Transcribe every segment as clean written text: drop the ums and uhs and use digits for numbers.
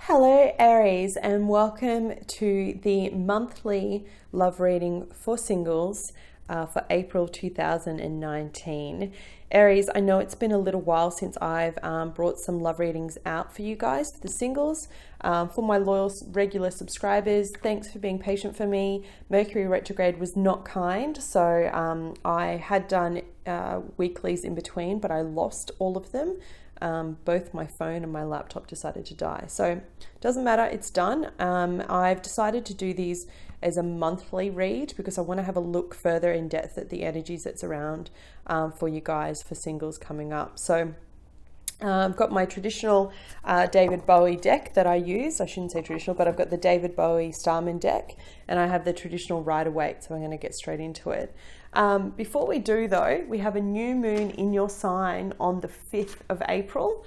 Hello Aries, and welcome to the monthly love reading for singles for April 2019. Aries, I know it's been a little while since I've brought some love readings out for you guys, the singles. For my loyal regular subscribers, thanks for being patient for me. Mercury retrograde was not kind, so I had done weeklies in between, but I lost all of them. Both my phone and my laptop decided to die. So it doesn't matter, it's done. I've decided to do these as a monthly read because I want to have a look further in depth at the energies that's around for you guys for singles coming up. So I've got my traditional David Bowie deck that I use. I shouldn't say traditional, but I've got the David Bowie Starman deck, and I have the traditional Rider-Waite, so I'm going to get straight into it. Before we do though, we have a new moon in your sign on the 5th of April.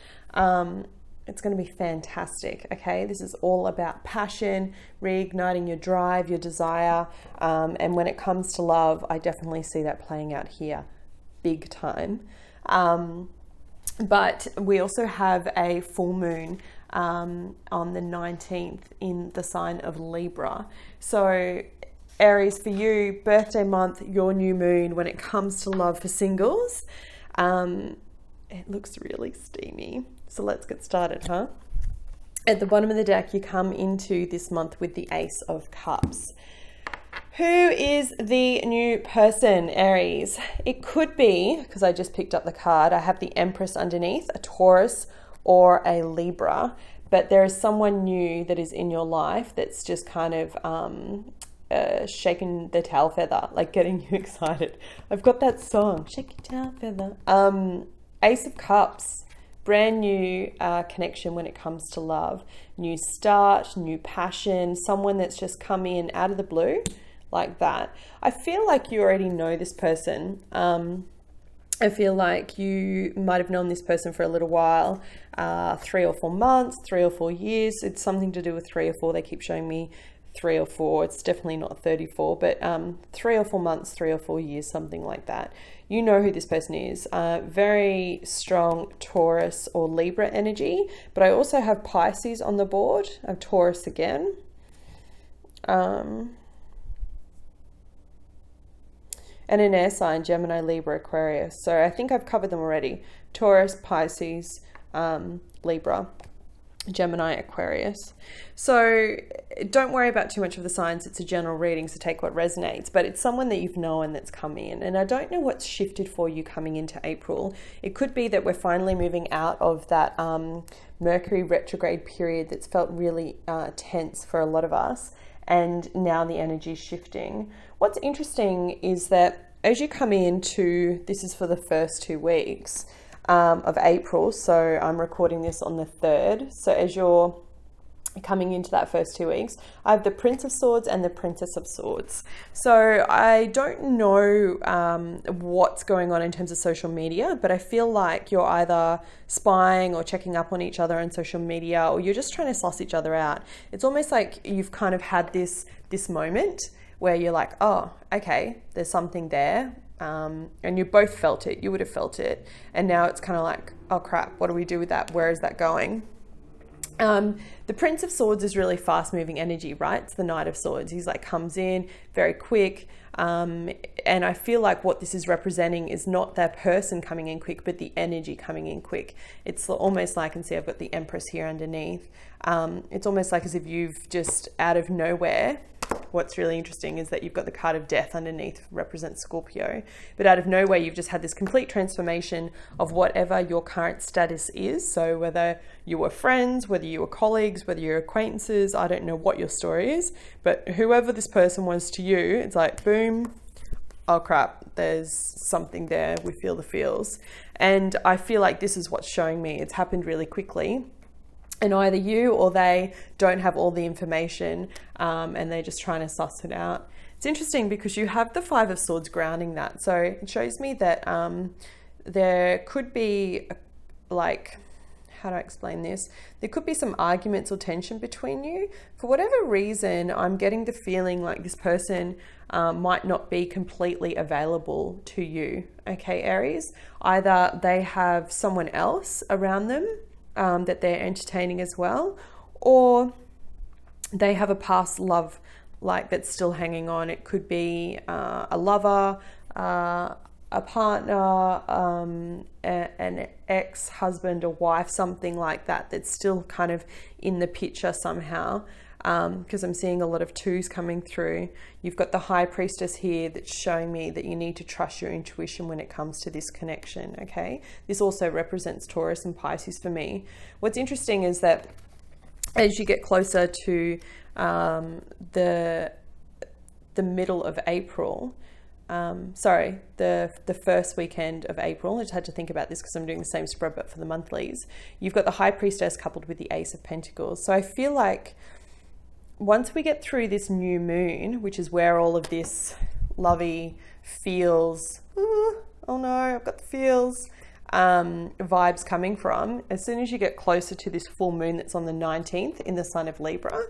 It's going to be fantastic. Okay, this is all about passion, reigniting your drive, your desire, and when it comes to love, I definitely see that playing out here big time. But we also have a full moon on the 19th in the sign of Libra. So Aries, for you, birthday month, your new moon, when it comes to love for singles, it looks really steamy. So let's get started, huh? At the bottom of the deck, you come into this month with the Ace of Cups. Who is the new person, Aries? It could be, because I just picked up the card, I have the Empress underneath, a Taurus or a Libra, but there is someone new that is in your life that's just kind of shaking the tail feather, like getting you excited. I've got that song, Shake Your Tail Feather. Ace of Cups, brand new connection when it comes to love. New start, new passion, someone that's just come in out of the blue like that. I feel like you already know this person. I feel like you might have known this person for a little while, 3 or 4 months, 3 or 4 years. It's something to do with 3 or 4. They keep showing me 3 or 4. It's definitely not 34, but 3 or 4 months, 3 or 4 years, something like that. You know who this person is. Very strong Taurus or Libra energy, but I also have Pisces on the board. I have Taurus again. And an air sign, Gemini, Libra, Aquarius. So I think I've covered them already. Taurus, Pisces, Libra, Gemini, Aquarius. So don't worry about too much of the signs. It's a general reading, so take what resonates, but it's someone that you've known that's come in. And I don't know what's shifted for you coming into April. It could be that we're finally moving out of that Mercury retrograde period that's felt really tense for a lot of us. And now the energy is shifting. What's interesting is that as you come into, this is for the first 2 weeks of April, so I'm recording this on the 3rd. So as you're coming into that first 2 weeks, I have the Prince of Swords and the Princess of Swords. So I don't know what's going on in terms of social media, but I feel like you're either spying or checking up on each other on social media, or you're just trying to suss each other out. It's almost like you've kind of had this moment where you're like, oh, okay, there's something there. And you both felt it, you would have felt it. And now it's kind of like, oh crap, what do we do with that? Where is that going? The Prince of Swords is really fast moving energy, right? It's the Knight of Swords. He's like comes in very quick. And I feel like what this is representing is not that person coming in quick, but the energy coming in quick. It's almost like, and see, I've got the Empress here underneath. It's almost like as if you've just out of nowhere. What's really interesting is that you've got the card of death underneath, represents Scorpio, but out of nowhere you've just had this complete transformation of whatever your current status is. So whether you were friends, whether you were colleagues, whether you're acquaintances, I don't know what your story is, but whoever this person was to you, it's like boom, oh crap, there's something there, we feel the feels. And I feel like this is what's showing me. It's happened really quickly. And either you or they don't have all the information and they're just trying to suss it out. It's interesting because you have the Five of Swords grounding that. So it shows me that there could be, like, how do I explain this? There could be some arguments or tension between you. For whatever reason, I'm getting the feeling like this person might not be completely available to you. Okay, Aries? Either they have someone else around them that they're entertaining as well, or they have a past love like that's still hanging on. It could be a lover, a partner, an ex-husband or wife, something like that, that's still kind of in the picture somehow. Because I'm seeing a lot of twos coming through. You've got the High Priestess here that's showing me that you need to trust your intuition when it comes to this connection, okay? This also represents Taurus and Pisces for me. What's interesting is that as you get closer to the middle of April, the first weekend of April, I just had to think about this because I'm doing the same spread but for the monthlies, you've got the High Priestess coupled with the Ace of Pentacles. So I feel like once we get through this new moon, which is where all of this lovey feels, oh no, I've got the feels, vibes coming from, as soon as you get closer to this full moon that's on the 19th in the sign of Libra,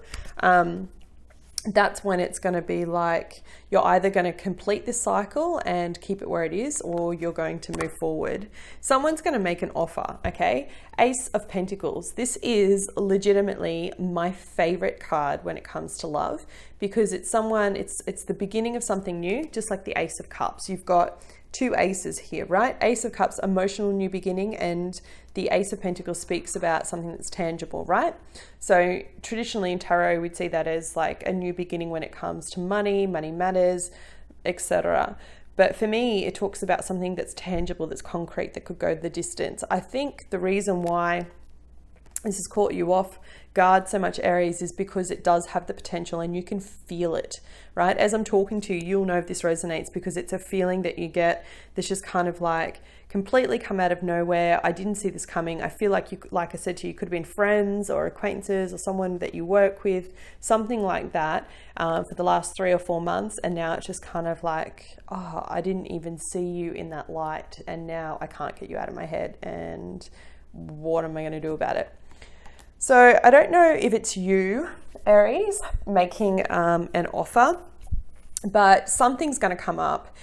that's when it's going to be like you're either going to complete this cycle and keep it where it is, or you're going to move forward. Someone's going to make an offer, okay? Ace of Pentacles. This is legitimately my favorite card when it comes to love, because it's the beginning of something new, just like the Ace of Cups. You've got two aces here, right? Ace of Cups, emotional new beginning, and the Ace of Pentacles speaks about something that's tangible, right? So traditionally in tarot, we'd see that as like a new beginning when it comes to money matters, etc. But for me, it talks about something that's tangible, that's concrete, that could go the distance. I think the reason why this has caught you off guard so much, Aries, is because it does have the potential and you can feel it, right? As I'm talking to you, you'll know if this resonates, because it's a feeling that you get that's just kind of like completely come out of nowhere. I didn't see this coming. I feel like you, like I said to you, could have been friends or acquaintances or someone that you work with, something like that, for the last 3 or 4 months. And now it's just kind of like, oh, I didn't even see you in that light. And now I can't get you out of my head. And what am I going to do about it? So I don't know if it's you, Aries, making an offer, but something's going to come up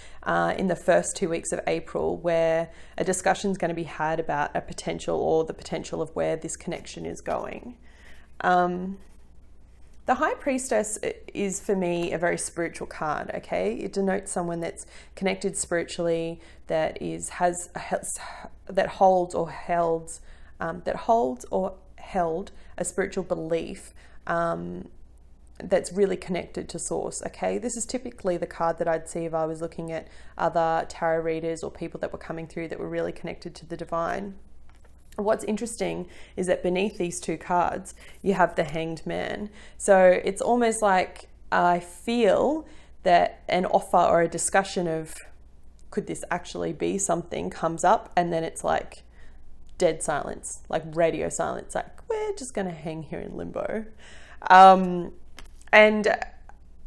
in the first 2 weeks of April where a discussion is going to be had about a potential, or the potential of where this connection is going. The High Priestess is, for me, a very spiritual card, okay? It denotes someone that's connected spiritually, that holds or held a spiritual belief that's really connected to source, okay? This is typically the card that I'd see if I was looking at other tarot readers or people that were coming through that were really connected to the divine. What's interesting is that beneath these two cards, you have the Hanged Man. So it's almost like I feel that an offer or a discussion of could this actually be something comes up, and then it's like dead silence, like radio silence, like we're just going to hang here in limbo. And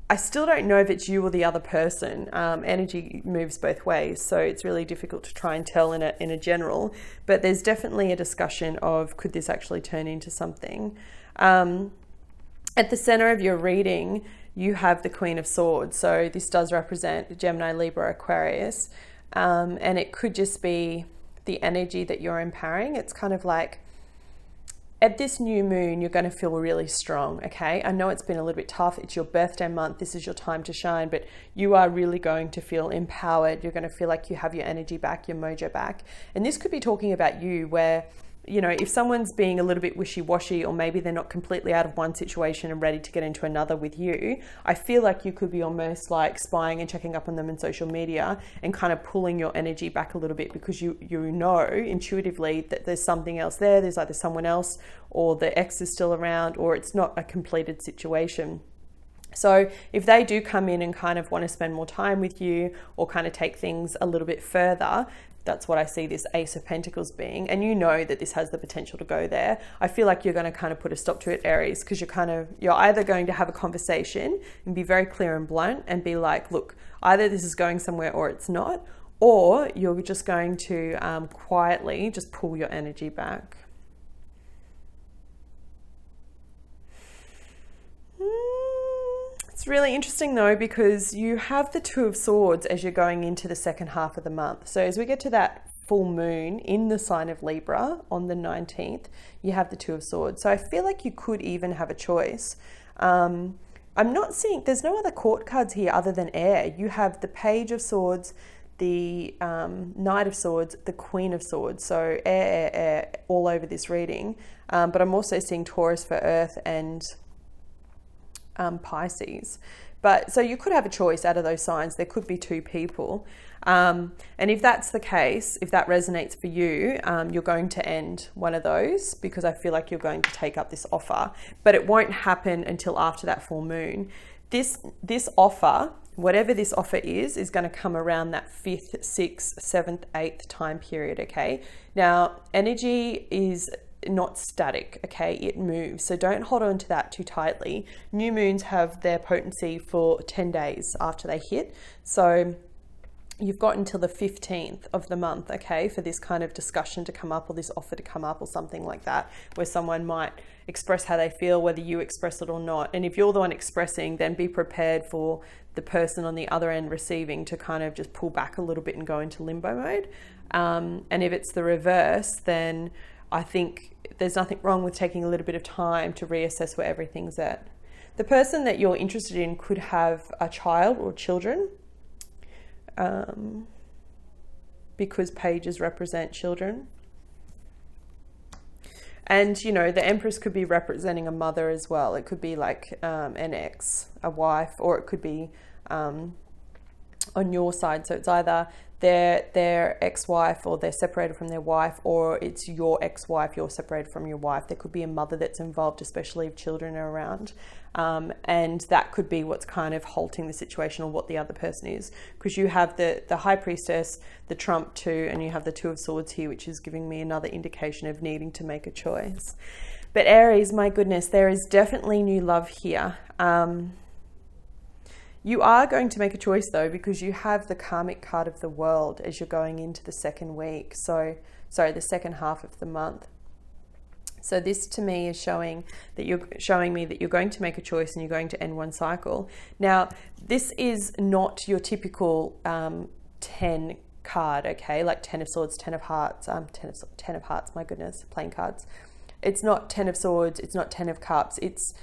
I still don't know if it's you or the other person. Energy moves both ways, so it's really difficult to try and tell in a general, but there's definitely a discussion of could this actually turn into something. At the center of your reading, you have the Queen of Swords. So this does represent Gemini, Libra, Aquarius, and it could just be the energy that you're empowering. It's kind of like at this new moon, you're going to feel really strong, okay? I know it's been a little bit tough. It's your birthday month. This is your time to shine, but you are really going to feel empowered. You're going to feel like you have your energy back, your mojo back. And this could be talking about you where, you know, if someone's being a little bit wishy-washy, or maybe they're not completely out of one situation and ready to get into another with you, I feel like you could be almost like spying and checking up on them in social media and kind of pulling your energy back a little bit, because you know intuitively that there's something else there. There's either someone else, or the ex is still around, or it's not a completed situation. So if they do come in and kind of want to spend more time with you, or kind of take things a little bit further, that's what I see this Ace of Pentacles being. And you know that this has the potential to go there. I feel like you're going to kind of put a stop to it, Aries, because you're either going to have a conversation and be very clear and blunt and be like, look, either this is going somewhere or it's not, or you're just going to quietly just pull your energy back. It's really interesting though, because you have the Two of Swords as you're going into the second half of the month. So as we get to that full moon in the sign of Libra on the 19th, you have the Two of Swords. So I feel like you could even have a choice. I'm not seeing, there's no other court cards here other than air. You have the Page of Swords, the Knight of Swords, the Queen of Swords. So air all over this reading. But I'm also seeing Taurus for earth and Pisces. But so you could have a choice out of those signs. There could be two people. And if that's the case, if that resonates for you, you're going to end one of those, because I feel like you're going to take up this offer, but it won't happen until after that full moon. This offer, whatever this offer is going to come around that 5th, 6th, 7th, 8th time period. Okay. Now, energy is not static, okay? It moves. So don't hold on to that too tightly. New moons have their potency for 10 days after they hit. So you've got until the 15th of the month, okay, for this kind of discussion to come up, or this offer to come up, or something like that, where someone might express how they feel, whether you express it or not. And if you're the one expressing, then be prepared for the person on the other end receiving to kind of just pull back a little bit and go into limbo mode. And if it's the reverse, then I think there's nothing wrong with taking a little bit of time to reassess where everything's at. The person that you're interested in could have a child or children, because pages represent children. And, you know, the Empress could be representing a mother as well. It could be like an ex, a wife, or it could be on your side. So it's either their ex-wife, or they're separated from their wife, or it's your ex-wife, you're separated from your wife. There could be a mother that's involved, especially if children are around. And that could be what's kind of halting the situation, or what the other person is. Because you have the High Priestess, the Trump too, and you have the Two of Swords here, which is giving me another indication of needing to make a choice. But Aries, my goodness, there is definitely new love here. You are going to make a choice though, because you have the karmic card of the World as you're going into the second week. So, sorry, the second half of the month. So this to me is showing me that you're going to make a choice and you're going to end one cycle. Now, this is not your typical 10 card, okay? Like 10 of Swords, 10 of Hearts, 10 of Hearts, my goodness, playing cards. It's not 10 of Swords, it's not 10 of Cups, it's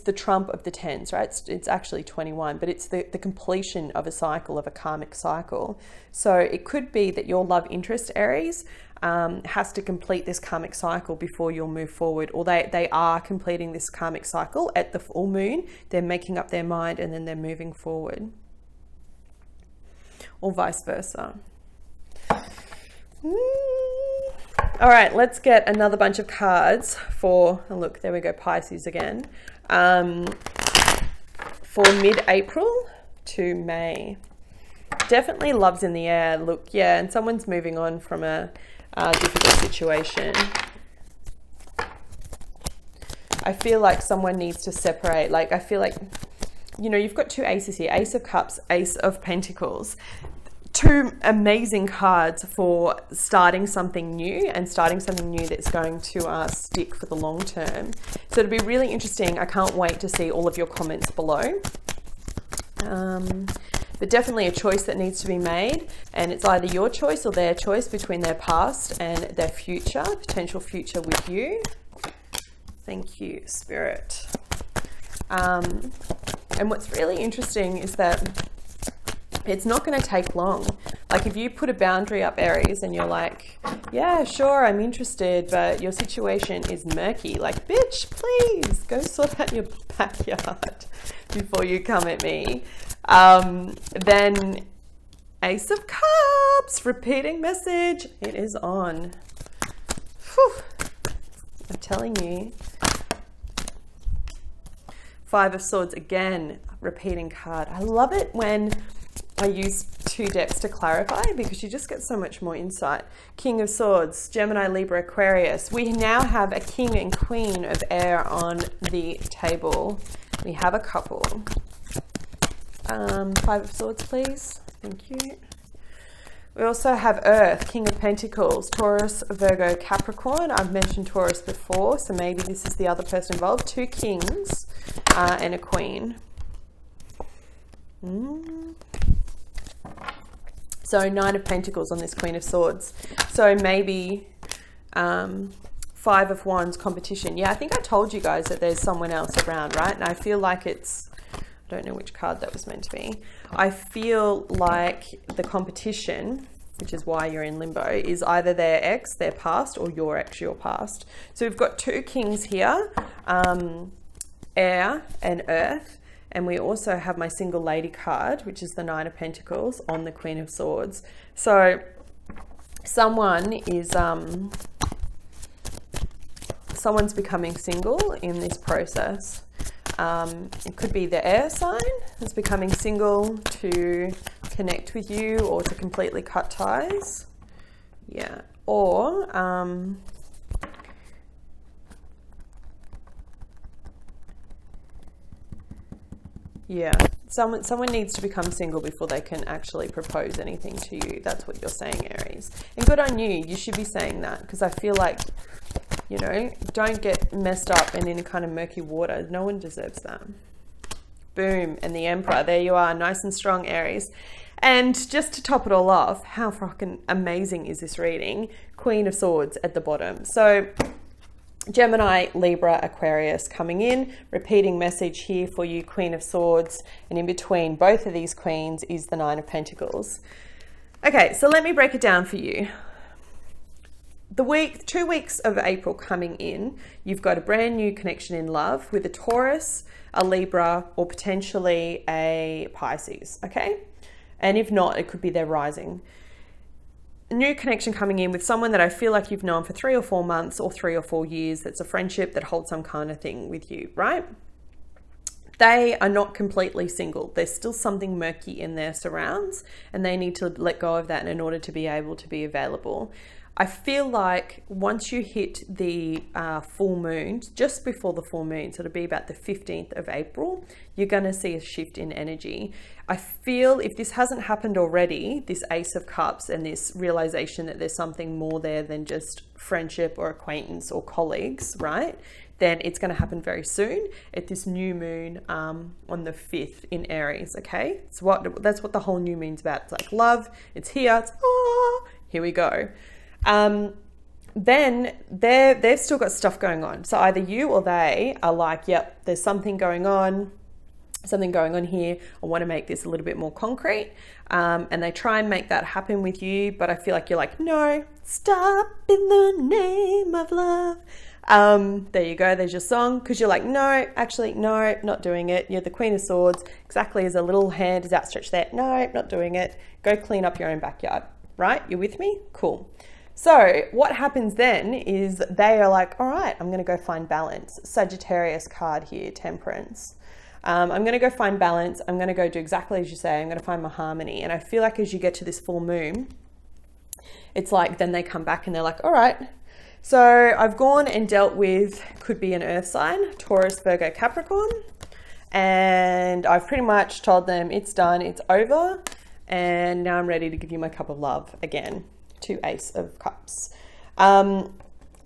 the trump of the tens, right? It's actually 21, but it's the completion of a cycle, of a karmic cycle. So it could be that your love interest, Aries, has to complete this karmic cycle before you'll move forward, or they are completing this karmic cycle at the full moon. They're making up their mind and then they're moving forward, or vice versa. All right, let's get another bunch of cards for, oh look, there we go, Pisces again, for mid-April to May. Definitely love's in the air. Look, yeah, and someone's moving on from a difficult situation. I feel like someone needs to separate. Like, I feel like, you know, you've got two aces here, Ace of Cups, Ace of Pentacles. Two amazing cards for starting something new, and starting something new that's going to stick for the long term. So it'll be really interesting. I can't wait to see all of your comments below. But definitely a choice that needs to be made, and it's either your choice or their choice between their past and their future, potential future with you. Thank you, Spirit. And what's really interesting is that it's not going to take long. Like, if you put a boundary up, Aries, and you're like, yeah, sure, I'm interested, but your situation is murky. Like, bitch, please go sort out your backyard before you come at me. Then Ace of Cups, repeating message. It is on. Whew. I'm telling you. Five of Swords, again, repeating card. I love it when I use two decks to clarify, because you just get so much more insight. King of Swords, Gemini, Libra, Aquarius. We now have a King and Queen of Air on the table. We have a couple. Five of Swords, please. Thank you. We also have Earth, King of Pentacles, Taurus, Virgo, Capricorn. I've mentioned Taurus before, so maybe this is the other person involved. Two Kings and a Queen. So 9 of Pentacles on this Queen of Swords. So maybe 5 of Wands competition. Yeah, I think I told you guys that there's someone else around, right? And I feel like it's, I don't know which card that was meant to be. I feel like the competition, which is why you're in limbo, is either their ex, their past, or your ex, your past. So we've got 2 kings here, air and earth. And we also have my single lady card, which is the 9 of Pentacles on the Queen of Swords. So someone is, someone's becoming single in this process. It could be the air sign that's becoming single to connect with you or to completely cut ties. Yeah. Or, yeah, someone needs to become single before they can actually propose anything to you. That's what you're saying, Aries. And good on you. You should be saying that, because I feel like, you know, don't get messed up and in kind of murky water. No one deserves that. Boom. And the Emperor. There you are. Nice and strong, Aries. And just to top it all off, how fucking amazing is this reading? Queen of Swords at the bottom. So Gemini, Libra, Aquarius coming in, repeating message here for you, Queen of Swords, and in between both of these queens is the 9 of Pentacles. Okay, so let me break it down for you. The 2 weeks of April coming in, you've got a brand new connection in love with a Taurus, a Libra, or potentially a Pisces, okay? And if not, it could be their rising. New connection coming in with someone that I feel like you've known for 3 or 4 months or 3 or 4 years. That's a friendship that holds some kind of thing with you, right? They are not completely single. There's still something murky in their surrounds, and they need to let go of that in order to be able to be available. I feel like once you hit the full moon, just before the full moon, so it'll be about the 15th of April, you're going to see a shift in energy. I feel if this hasn't happened already, this Ace of Cups and this realization that there's something more there than just friendship or acquaintance or colleagues, right? Then it's going to happen very soon at this new moon on the 5th in Aries, okay? That's what the whole new moon's about. It's like love, it's here, it's here we go. Then they've still got stuff going on. So either you or they are like, yep, there's something going on here. I want to make this a little bit more concrete. And they try and make that happen with you, but I feel like you're like, no, stop in the name of love. There you go. There's your song. Because you're like, no, actually, no, not doing it. You're the Queen of Swords. Exactly as a little hand is outstretched there. No, not doing it. Go clean up your own backyard. Right? You're with me? Cool. So what happens then is they are like, all right, I'm going to go find balance. Sagittarius card here, Temperance. I'm going to go find balance. I'm going to go do exactly as you say. I'm going to find my harmony. And I feel like as you get to this full moon, it's like then they come back and they're like, all right, so I've gone and dealt with, could be an earth sign, Taurus, Virgo, Capricorn. And I've pretty much told them it's done, it's over. And now I'm ready to give you my cup of love again. 2 Ace of Cups. And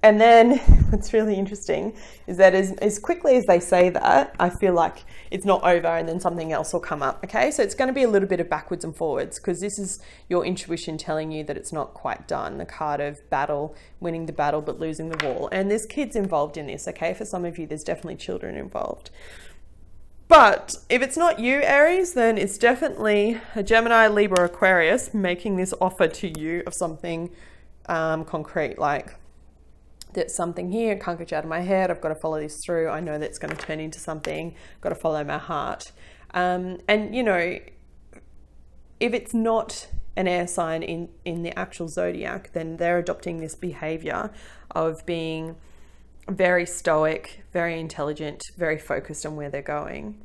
then what's really interesting is that as quickly as they say that, I feel like it's not over and then something else will come up. Okay, so it's going to be a little bit of backwards and forwards because this is your intuition telling you that it's not quite done. The card of battle, winning the battle but losing the war. And there's kids involved in this, okay? For some of you, there's definitely children involved. But if it's not you, Aries, then it's definitely a Gemini, Libra, Aquarius making this offer to you of something concrete, like there's something here, I can't get you out of my head, I've got to follow this through, I know that's going to turn into something, I've got to follow my heart. And, you know, if it's not an air sign in the actual zodiac, then they're adopting this behavior of being very stoic, very intelligent, very focused on where they're going.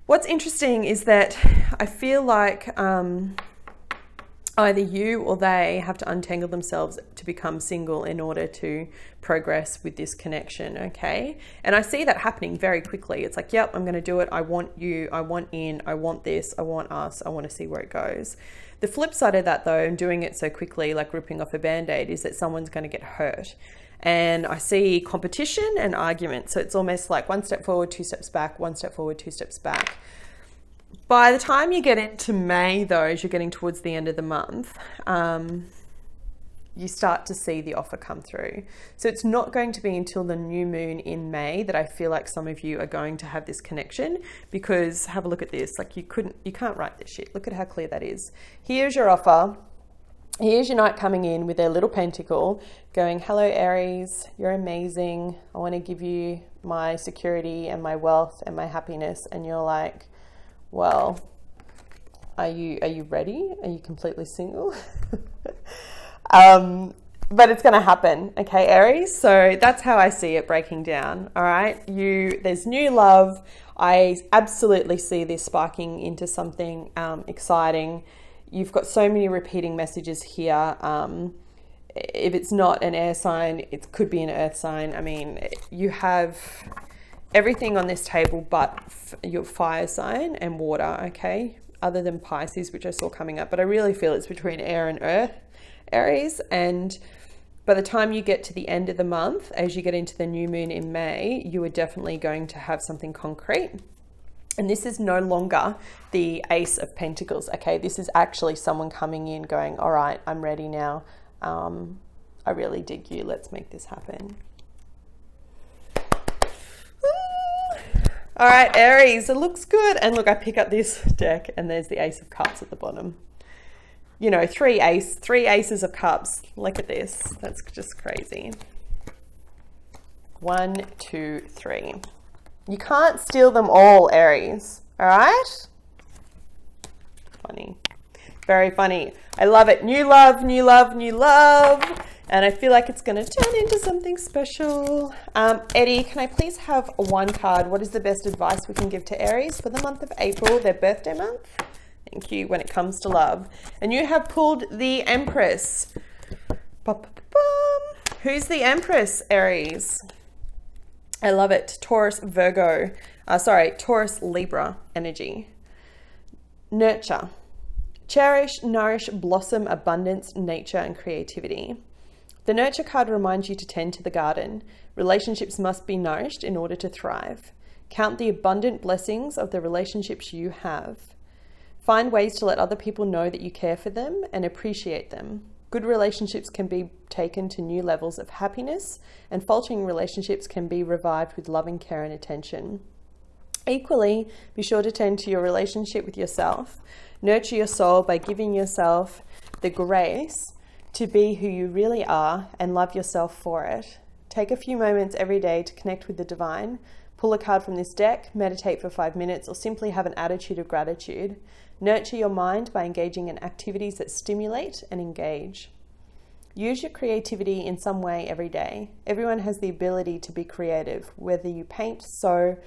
What's interesting is that I feel like either you or they have to untangle themselves to become single in order to progress with this connection, okay? And I see that happening very quickly. It's like, yep, I'm going to do it. I want you. I want in. I want this. I want us. I want to see where it goes. The flip side of that, though, and doing it so quickly, like ripping off a Band-Aid, is that someone's going to get hurt. And I see competition and argument. So it's almost like 1 step forward, 2 steps back, 1 step forward, 2 steps back. By the time you get into May, though, as you're getting towards the end of the month, you start to see the offer come through. So it's not going to be until the new moon in May that I feel like some of you are going to have this connection, because have a look at this. Like you can't write this shit. Look at how clear that is. Here's your offer. Here's your knight coming in with their little pentacle going, hello Aries, you're amazing. I want to give you my security and my wealth and my happiness. And you're like, well, are you ready? Are you completely single? But it's going to happen. Okay, Aries. So that's how I see it breaking down. All right. There's new love. I absolutely see this sparking into something exciting. You've got so many repeating messages here. If it's not an air sign, it could be an earth sign. I mean, you have everything on this table but your fire sign and water, okay? Other than Pisces, which I saw coming up. But I really feel it's between air and earth, Aries. And by the time you get to the end of the month, as you get into the new moon in May, you are definitely going to have something concrete. And this is no longer the Ace of Pentacles, okay? This is actually someone coming in going, all right, I'm ready now. I really dig you. Let's make this happen. All right, Aries, it looks good. And look, I pick up this deck and there's the Ace of Cups at the bottom. You know, three aces of cups. Look at this. That's just crazy. 1, 2, 3. You can't steal them all, Aries. All right? Funny. Very funny. I love it. New love, new love, new love. And I feel like it's going to turn into something special. Eddie, can I please have one card? What is the best advice we can give to Aries for the month of April, their birthday month? Thank you, when it comes to love. And you have pulled the Empress. Who's the Empress, Aries? I love it. Taurus, Virgo. Taurus, Libra energy. Nurture. Cherish, nourish, blossom, abundance, nature, and creativity. The Nurture card reminds you to tend to the garden. Relationships must be nourished in order to thrive. Count the abundant blessings of the relationships you have. Find ways to let other people know that you care for them and appreciate them. Good relationships can be taken to new levels of happiness, and faltering relationships can be revived with loving care and attention. Equally, be sure to tend to your relationship with yourself. Nurture your soul by giving yourself the grace to be who you really are and love yourself for it. Take a few moments every day to connect with the divine. Pull a card from this deck, meditate for 5 minutes, or simply have an attitude of gratitude. Nurture your mind by engaging in activities that stimulate and engage. Use your creativity in some way every day. Everyone has the ability to be creative, whether you paint, sew,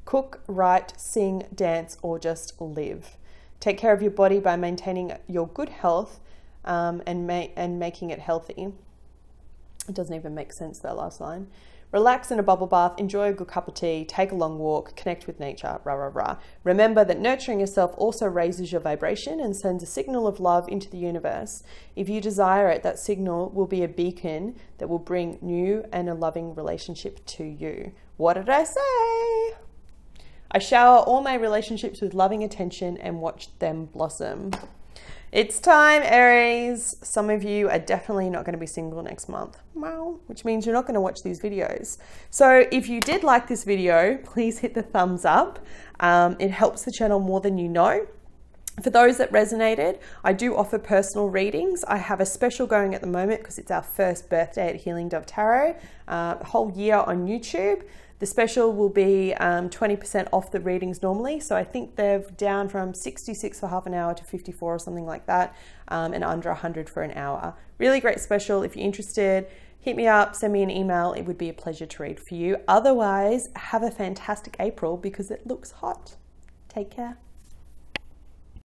cook, write, sing, dance, or just live. Take care of your body by maintaining your good health and making it healthy. It doesn't even make sense, that last line. Relax in a bubble bath, enjoy a good cup of tea, take a long walk, connect with nature, rah, rah, rah. Remember that nurturing yourself also raises your vibration and sends a signal of love into the universe. If you desire it, that signal will be a beacon that will bring new and a loving relationship to you. What did I say? I shower all my relationships with loving attention and watch them blossom. It's time, Aries. Some of you are definitely not going to be single next month, which means you're not going to watch these videos. So if you did like this video, please hit the thumbs up. It helps the channel more than you know. For those that resonated, I do offer personal readings. I have a special going at the moment because it's our first birthday at Healing Dove Tarot, the whole year on YouTube. The special will be 20% off the readings normally. So I think they're down from 66 for half an hour to 54 or something like that, and under 100 for an hour. Really great special. If you're interested, hit me up, send me an email. It would be a pleasure to read for you. Otherwise, have a fantastic April because it looks hot. Take care.